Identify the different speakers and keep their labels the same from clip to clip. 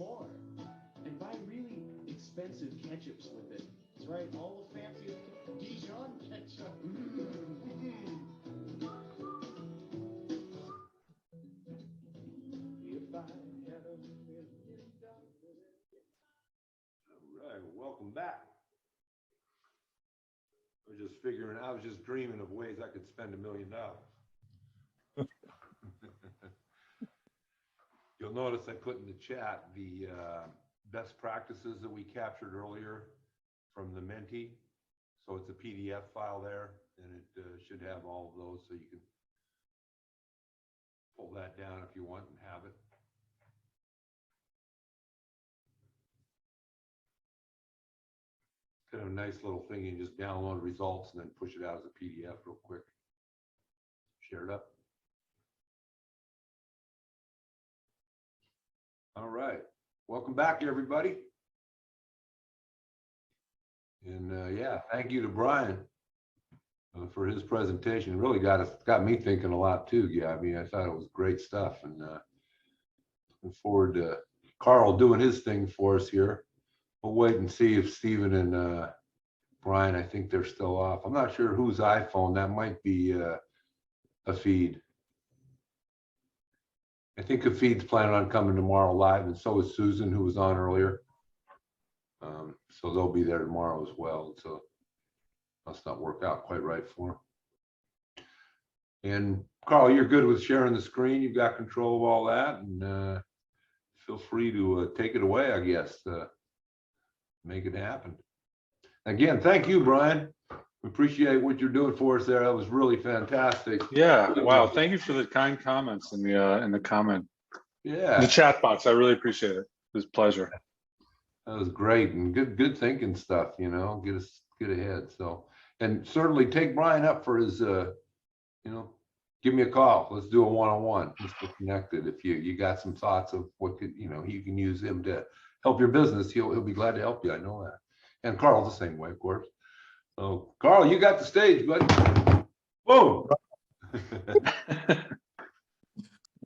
Speaker 1: more. And buy really expensive ketchups with it. That's right, all the fancy Dijon ketchup. If I had $1 million.
Speaker 2: All right, well, welcome back. I was just dreaming of ways I could spend $1 million. You'll notice I put in the chat the best practices that we captured earlier from the Menti. So it's a PDF file there, and it should have all of those, so you can pull that down if you want and have it. Kind of a nice little thing. You just download results and then push it out as a PDF real quick. Share it up. All right, welcome back, everybody. And yeah, thank you to Brian for his presentation. Really got me thinking a lot too. Yeah, I mean, I thought it was great stuff, and looking forward to Karl doing his thing for us here. We'll wait and see if Stephen and Brian, I think they're still off. I'm not sure whose iPhone. That might be a feed. I think Hafid's planning on coming tomorrow live, and so is Susan, who was on earlier. So they'll be there tomorrow as well. So must not work out quite right for them. And Karl, you're good with sharing the screen. You've got control of all that, and feel free to take it away, I guess. Make it happen. Again, thank you, Brian. We appreciate what you're doing for us there. That was really fantastic.
Speaker 3: Yeah. Wow. Thank you for the kind comments in the comment.
Speaker 2: Yeah.
Speaker 3: The chat box. I really appreciate it. It was a pleasure.
Speaker 2: That was great, and good thinking stuff. You know, get ahead. So, and certainly take Brian up for his. You know, give me a call. Let's do a one-on-one. Let's get connected. If you got some thoughts of what could, you know, you can use him to help your business. He'll be glad to help you. I know that. And Karl's the same way, of course. So, Karl, you got the stage, buddy. Whoa.
Speaker 4: There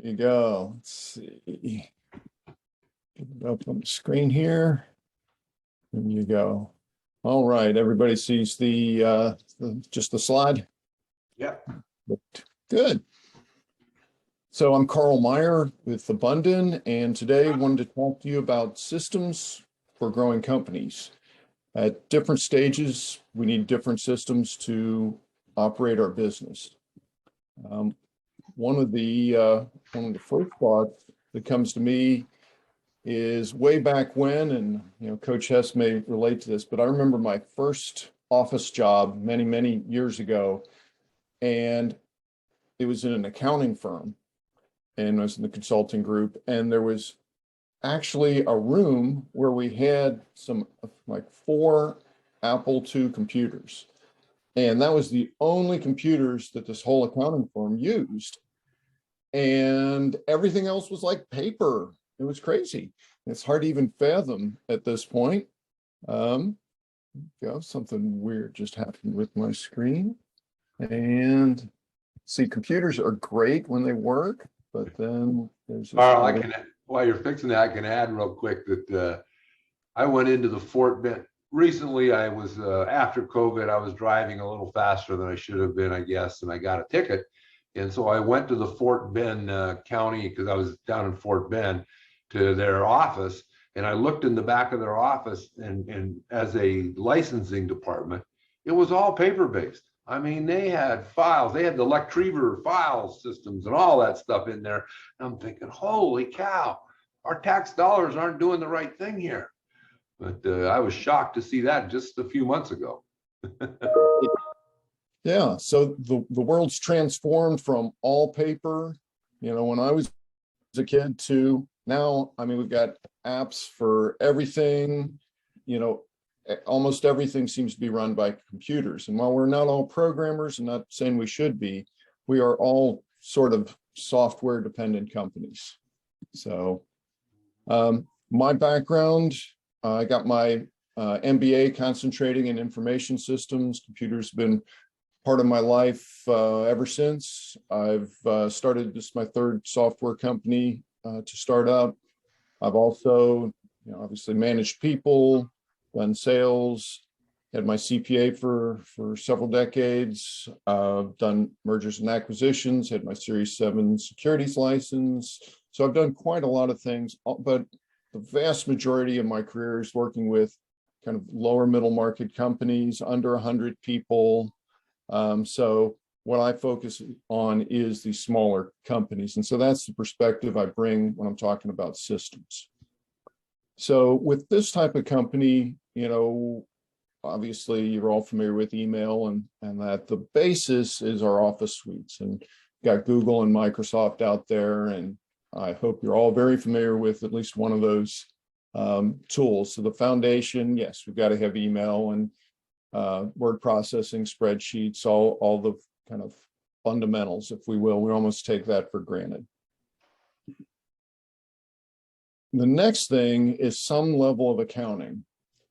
Speaker 4: you go. Let's see. Get it up on the screen here. There you go. All right. Everybody sees just the slide?
Speaker 2: Yeah.
Speaker 4: Good. So I'm Karl Maier with Abundant, and today I wanted to talk to you about systems for growing companies. At different stages, we need different systems to operate our business. One of the first thoughts that comes to me is way back when, and you know, Coach Hess may relate to this, but I remember my first office job many years ago, and it was in an accounting firm, and I was in the consulting group, and there was actually a room where we had some like 4 Apple II computers. And that was the only computers that this whole accounting firm used. And everything else was like paper. It was crazy. It's hard to even fathom at this point. Something weird just happened with my screen. And see, computers are great when they work, but then there's this
Speaker 2: Karl, while you're fixing that, I can add real quick that I went into the Fort Bend. Recently, I was, after COVID, I was driving a little faster than I should have been, I guess, and I got a ticket. And so I went to the Fort Bend County, because I was down in Fort Bend, to their office. And I looked in the back of their office, and as a licensing department, it was all paper-based. I mean, they had files, they had the Electriver file systems and all that stuff in there. And I'm thinking, holy cow, our tax dollars aren't doing the right thing here. But I was shocked to see that just a few months ago.
Speaker 4: Yeah, so the world's transformed from all paper, you know, when I was a kid to now, I mean, we've got apps for everything, you know, almost everything seems to be run by computers. And while we're not all programmers, and not saying we should be, we are all sort of software dependent companies. So my background, I got my MBA concentrating in information systems. Computers have been part of my life ever since. I've started, this is my 3rd software company to start up. I've also, obviously managed people, done sales, had my CPA for several decades, done mergers and acquisitions, had my Series 7 securities license. So I've done quite a lot of things, but the vast majority of my career is working with kind of lower middle market companies, under 100 people. So what I focus on is the smaller companies. And so that's the perspective I bring when I'm talking about systems. So with this type of company, obviously you're all familiar with email and that the basis is our office suites, and got Google and Microsoft out there. And I hope you're all very familiar with at least one of those tools. So the foundation, yes, we've got to have email and word processing, spreadsheets, all the kind of fundamentals, if we will. We almost take that for granted. The next thing is some level of accounting.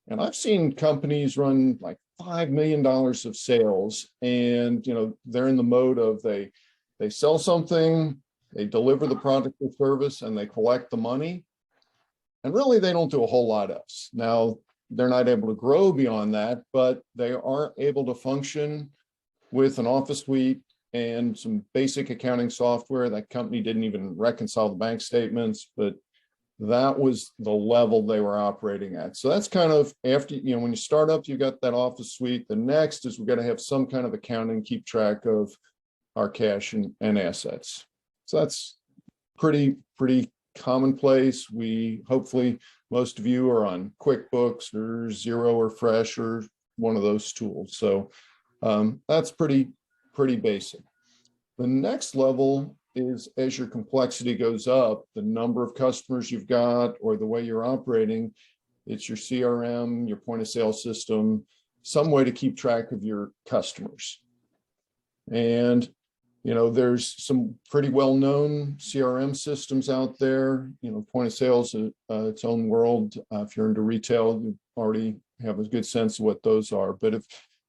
Speaker 4: And I've seen companies run like $5 million of sales, and they're in the mode of they sell something, they deliver the product or service, and they collect the money. And really, they don't do a whole lot else. Now, they're not able to grow beyond that, but they are able to function with an office suite and some basic accounting software. That company didn't even reconcile the bank statements, but that was the level they were operating at. So that's kind of after, when you start up, you got that office suite. The next is we've got to have some kind of accounting, keep track of our cash and assets. So that's pretty commonplace. Hopefully most of you are on QuickBooks or Xero or Fresh or one of those tools. So that's pretty basic. The next level is, as your complexity goes up, the number of customers you've got or the way you're operating, it's your CRM, your point of sale system, some way to keep track of your customers. And there's some pretty well-known CRM systems out there. Point of sale is its own world. If you're into retail, you already have a good sense of what those are. But if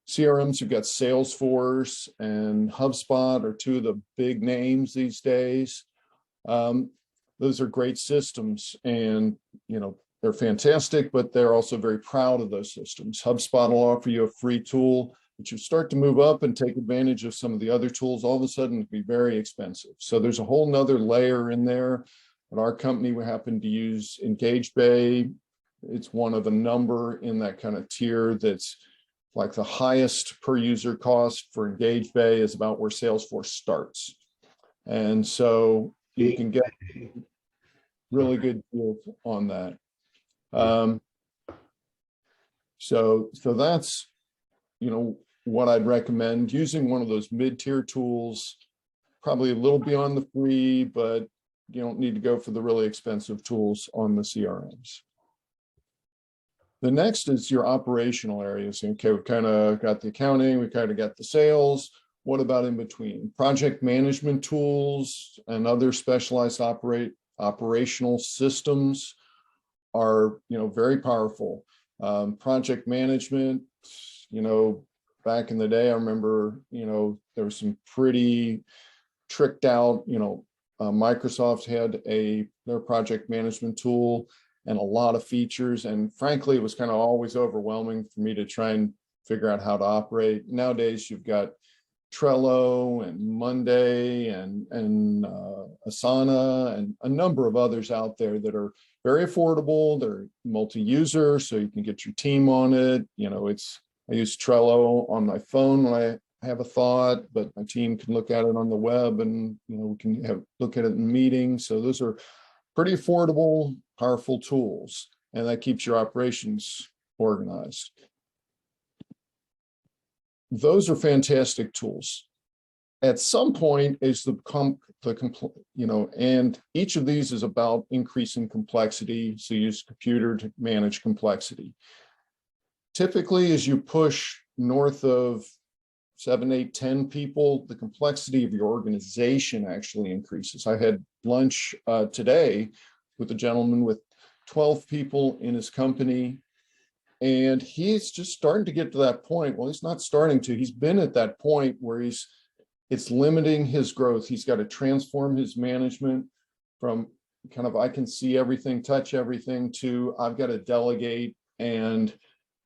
Speaker 4: CRMs, you've got Salesforce and HubSpot are two of the big names these days. Those are great systems, and they're fantastic, but they're also very proud of those systems. HubSpot will offer you a free tool, but you start to move up and take advantage of some of the other tools, all of a sudden it'll be very expensive. So there's a whole nother layer in there. At our company, we happen to use EngageBay. It's one of a number in that kind of tier that's like the highest per user cost for EngageBay is about where Salesforce starts. And so you can get really good deals on that. So that's, what I'd recommend, using one of those mid-tier tools, probably a little beyond the free, but you don't need to go for the really expensive tools on the CRMs. The next is your operational areas. Okay, we've kind of got the accounting, we kind of got the sales. What about in between? Project management tools and other specialized operational systems are, very powerful. Project management, back in the day, I remember, there was some pretty tricked out, Microsoft had their project management tool and a lot of features. And frankly, it was kind of always overwhelming for me to try and figure out how to operate. Nowadays, you've got Trello and Monday and Asana and a number of others out there that are very affordable. They're multi-user, so you can get your team on it. I use Trello on my phone when I have a thought, but my team can look at it on the web, and we can look at it in meetings. So those are pretty affordable, powerful tools, and that keeps your operations organized. Those are fantastic tools. At some point is and each of these is about increasing complexity. So you use computer to manage complexity. Typically, as you push north of 7, 8, 10 people, the complexity of your organization actually increases. I had lunch today with a gentleman with 12 people in his company, and he's just starting to get to that point. Well, he's not starting to, he's been at that point where it's limiting his growth. He's got to transform his management from kind of I can see everything, touch everything, to I've got to delegate and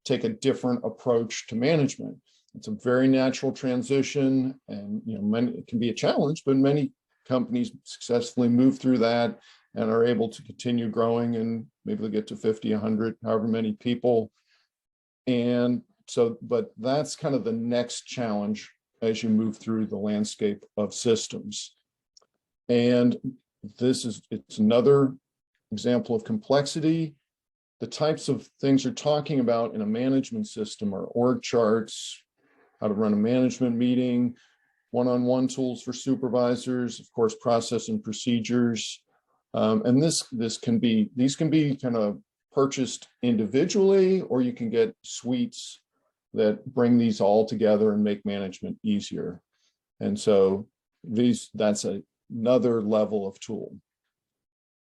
Speaker 4: take a different approach to management. It's a very natural transition, and it can be a challenge, but many companies successfully move through that and are able to continue growing, and maybe they'll get to 50, 100, however many people. And so, but that's kind of the next challenge as you move through the landscape of systems. And it's another example of complexity. The types of things you're talking about in a management system are org charts, how to run a management meeting, one-on-one tools for supervisors, of course, process and procedures. And these can be kind of purchased individually, or you can get suites that bring these all together and make management easier. And so that's another level of tool.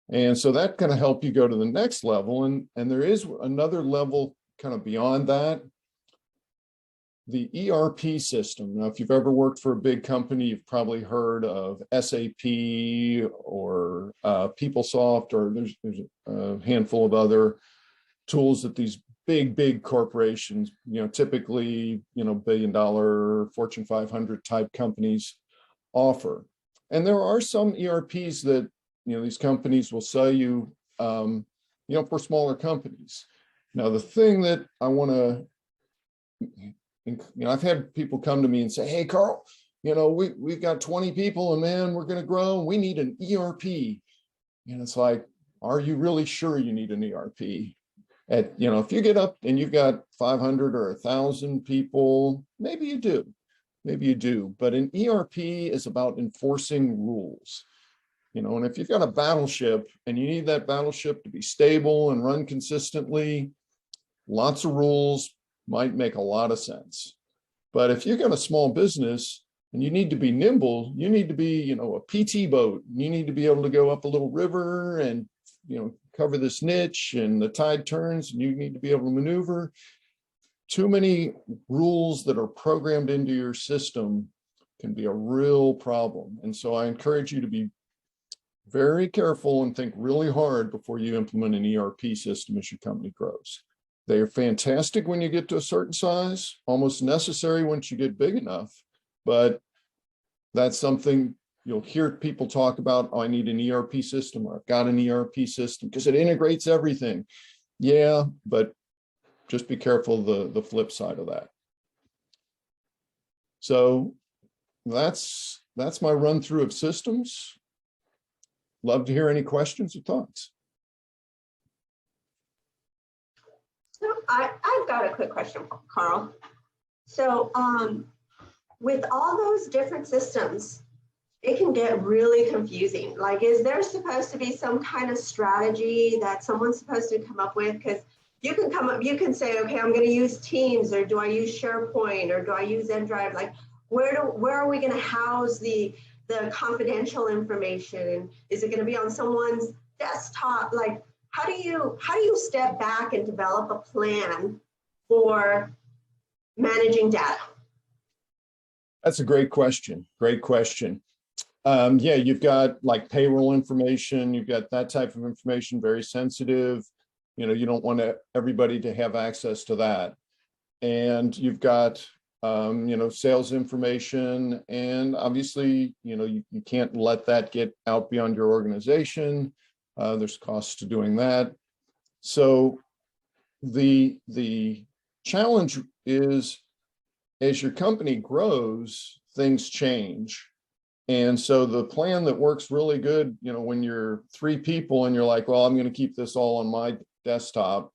Speaker 4: And so that kind of help you go to the next level. And there is another level kind of beyond that. The ERP system. Now, if you've ever worked for a big company, you've probably heard of SAP or PeopleSoft, or there's a handful of other tools that these big corporations, typically, billion-dollar Fortune 500 type companies offer. And there are some ERPs that, these companies will sell you, for smaller companies. Now, the thing that I want to, I've had people come to me and say, hey, Karl, we've got 20 people and man, we're going to grow. We need an ERP. And it's like, are you really sure you need an ERP? If you get up and you've got 500 or 1,000 people, maybe you do. But an ERP is about enforcing rules. And if you've got a battleship and you need that battleship to be stable and run consistently, lots of rules might make a lot of sense. But if you've got a small business and you need to be nimble, you need to be, a PT boat. You need to be able to go up a little river and, cover this niche, and the tide turns and you need to be able to maneuver. Too many rules that are programmed into your system can be a real problem. And so I encourage you to be very careful and think really hard before you implement an ERP system as your company grows. They are fantastic when you get to a certain size, almost necessary once you get big enough, but that's something you'll hear people talk about. Oh, I need an ERP system, or I've got an ERP system because it integrates everything. Yeah, but just be careful the flip side of that. So that's my run through of systems. Love to hear any questions or thoughts.
Speaker 5: So I've got a quick question, Karl. So with all those different systems, it can get really confusing. Like, is there supposed to be some kind of strategy that someone's supposed to come up with? Because you can say, okay, I'm going to use Teams, or do I use SharePoint, or do I use OneDrive? Like, where are we going to house the confidential information? Is it going to be on someone's desktop? Like, how do you step back and develop a plan for managing data?
Speaker 4: That's a great question. Great question. Yeah, you've got like payroll information, you've got that type of information, very sensitive. You don't want everybody to have access to that. And you've got, sales information, and obviously, you can't let that get out beyond your organization. There's costs to doing that. So the challenge is, as your company grows, things change. And so the plan that works really good, when you're 3 people and you're like, well, I'm going to keep this all on my desktop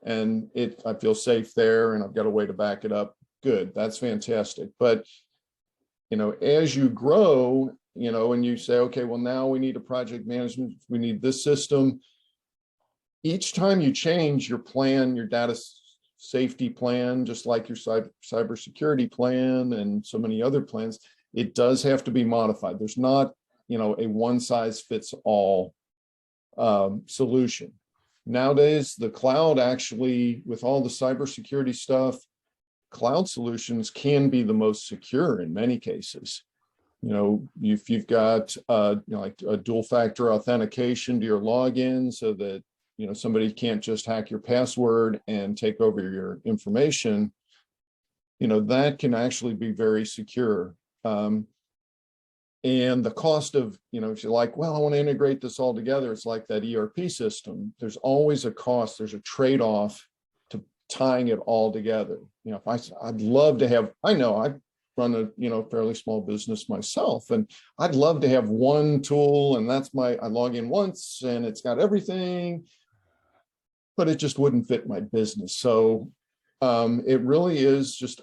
Speaker 4: and I feel safe there and I've got a way to back it up. Good. That's fantastic. But, as you grow, and you say, okay, well, now we need a project management, we need this system. Each time you change your plan, your data safety plan, just like your cybersecurity plan and so many other plans, it does have to be modified. There's not, a one size fits all solution. Nowadays, the cloud actually, with all the cybersecurity stuff, cloud solutions can be the most secure in many cases. If you've got like a dual factor authentication to your login so that somebody can't just hack your password and take over your information, that can actually be very secure. And the cost of, if you're like, well, I want to integrate this all together, it's like that ERP system. There's always a cost. There's a trade-off to tying it all together. If I'd love to have, I know I run a fairly small business myself, and I'd love to have one tool, and I log in once and it's got everything, but it just wouldn't fit my business. So it really is just,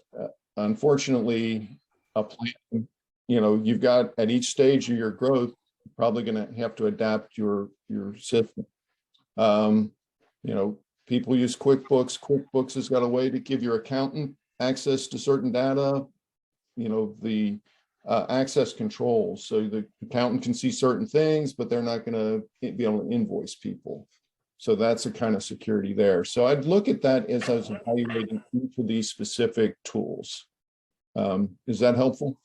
Speaker 4: unfortunately, a plan. You've got at each stage of your growth, probably going to have to adapt your system. People use QuickBooks. QuickBooks has got a way to give your accountant access to certain data, the access controls. So the accountant can see certain things, but they're not going to be able to invoice people. So that's a kind of security there. So I'd look at that as I was evaluating each of these specific tools. Is that helpful?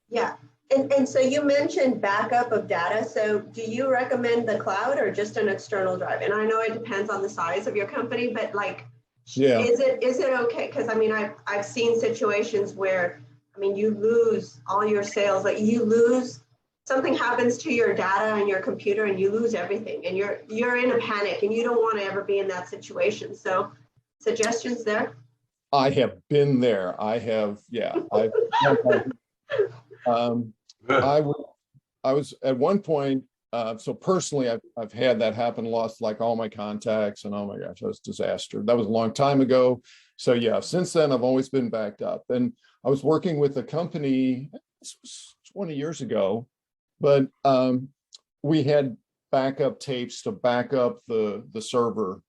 Speaker 5: Yeah. And so you mentioned backup of data. So do you recommend the cloud or just an external drive? And I know it depends on the size of your company, but like,
Speaker 4: yeah,
Speaker 5: is it okay? Because I mean, I've seen situations where, you lose all your sales, like something happens to your data and your computer and you lose everything, and you're in a panic and you don't want to ever be in that situation. So suggestions there?
Speaker 4: I have been there. I have, yeah. I was at one point, so personally, I've had that happen, lost like all my contacts, and oh my gosh, that was a disaster. That was a long time ago. So yeah, since then, I've always been backed up. And I was working with a company, this was 20 years ago, but we had backup tapes to back up the server.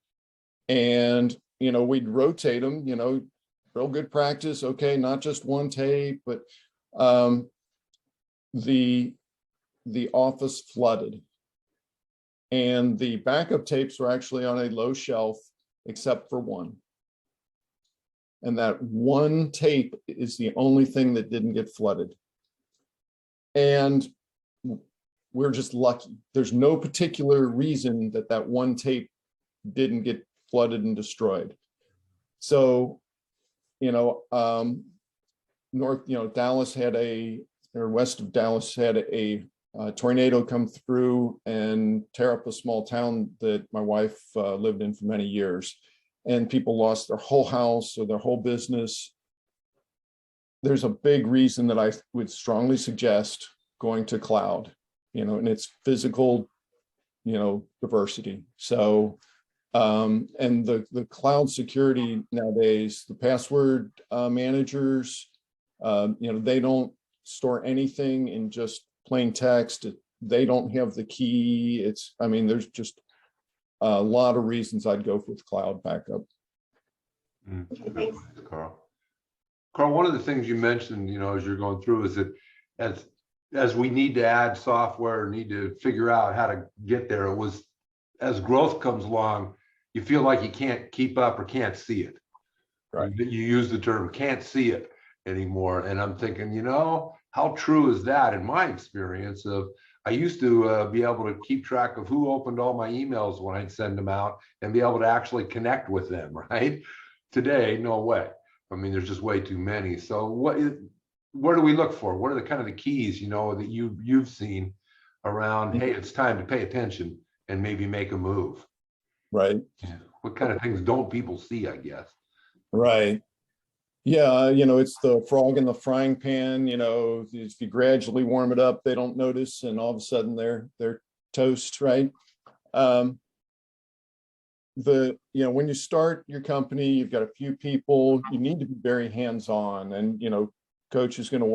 Speaker 4: And, we'd rotate them, real good practice. Okay, not just one tape, but the office flooded, and the backup tapes were actually on a low shelf except for one. And that one tape is the only thing that didn't get flooded. And we're just lucky. There's no particular reason that one tape didn't get flooded and destroyed. So, Dallas had west of Dallas had a tornado come through and tear up a small town that my wife lived in for many years. And people lost their whole house or their whole business. There's a big reason that I would strongly suggest going to cloud, and it's physical, diversity. So, and the cloud security nowadays, the password managers, they don't store anything in just plain text. They don't have the key. There's just a lot of reasons I'd go with cloud backup.
Speaker 5: Thanks.
Speaker 2: Karl. Karl, one of the things you mentioned, as you're going through is that as we need to add software, need to figure out how to get there, it was as growth comes along, you feel like you can't keep up or can't see it.
Speaker 4: Right.
Speaker 2: You use the term can't see it anymore. And I'm thinking, how true is that in my experience of, I used to be able to keep track of who opened all my emails when I'd send them out and be able to actually connect with them, right? Today, no way. There's just way too many. So where do we look for? What are the kind of the keys, that you've seen around, hey, it's time to pay attention and maybe make a move?
Speaker 4: Right.
Speaker 2: What kind of things don't people see, I guess?
Speaker 4: Right. Yeah, it's the frog in the frying pan. If you gradually warm it up, they don't notice, and all of a sudden they're toast, right? When you start your company, you've got a few people, you need to be very hands-on, and Coach is going to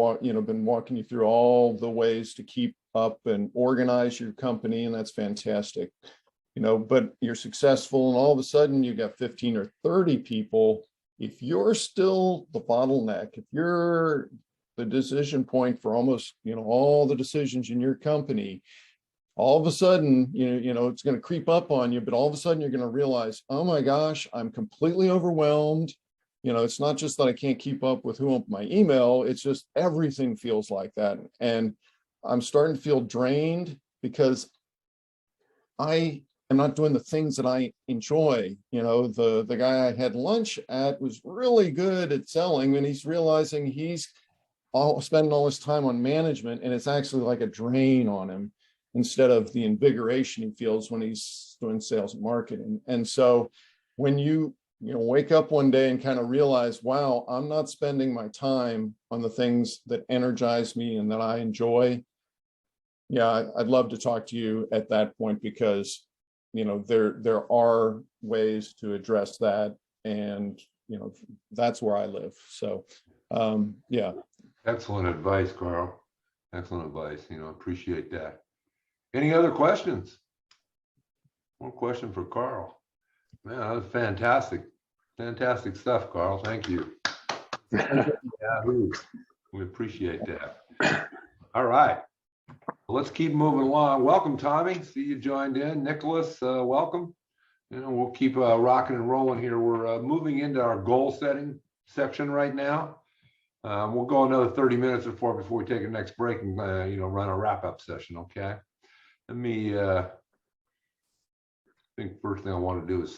Speaker 4: been walking you through all the ways to keep up and organize your company, and that's fantastic. But you're successful, and all of a sudden you've got 15 or 30 people. If you're still the bottleneck, if you're the decision point for almost, all the decisions in your company, all of a sudden, it's going to creep up on you, but all of a sudden you're going to realize, oh my gosh, I'm completely overwhelmed. You know, it's not just that I can't keep up with who opened my email, it's just everything feels like that. And I'm starting to feel drained because I am not doing the things that I enjoy. You know, the guy I had lunch at was really good at selling, and he's realizing he's spending all his time on management, and it's actually like a drain on him instead of the invigoration he feels when he's doing sales and marketing. And so when you wake up one day and kind of realize, wow, I'm not spending my time on the things that energize me and that I enjoy. Yeah, I'd love to talk to you at that point, because, you know, there are ways to address that. And, you know, that's where I live. So, yeah.
Speaker 2: Excellent advice, Karl. Excellent advice. You know, appreciate that. Any other questions? One question for Karl. Man, that was fantastic. Fantastic stuff, Karl. Thank you. Yahoo. We appreciate that. All right. Let's keep moving along. Welcome, Tommy. See you joined in. Nicholas, welcome. You know, we'll keep rocking and rolling here. We're moving into our goal setting section right now. We'll go another 30 minutes before we take a next break and run a wrap-up session. Okay. Let me. I think first thing I want to do is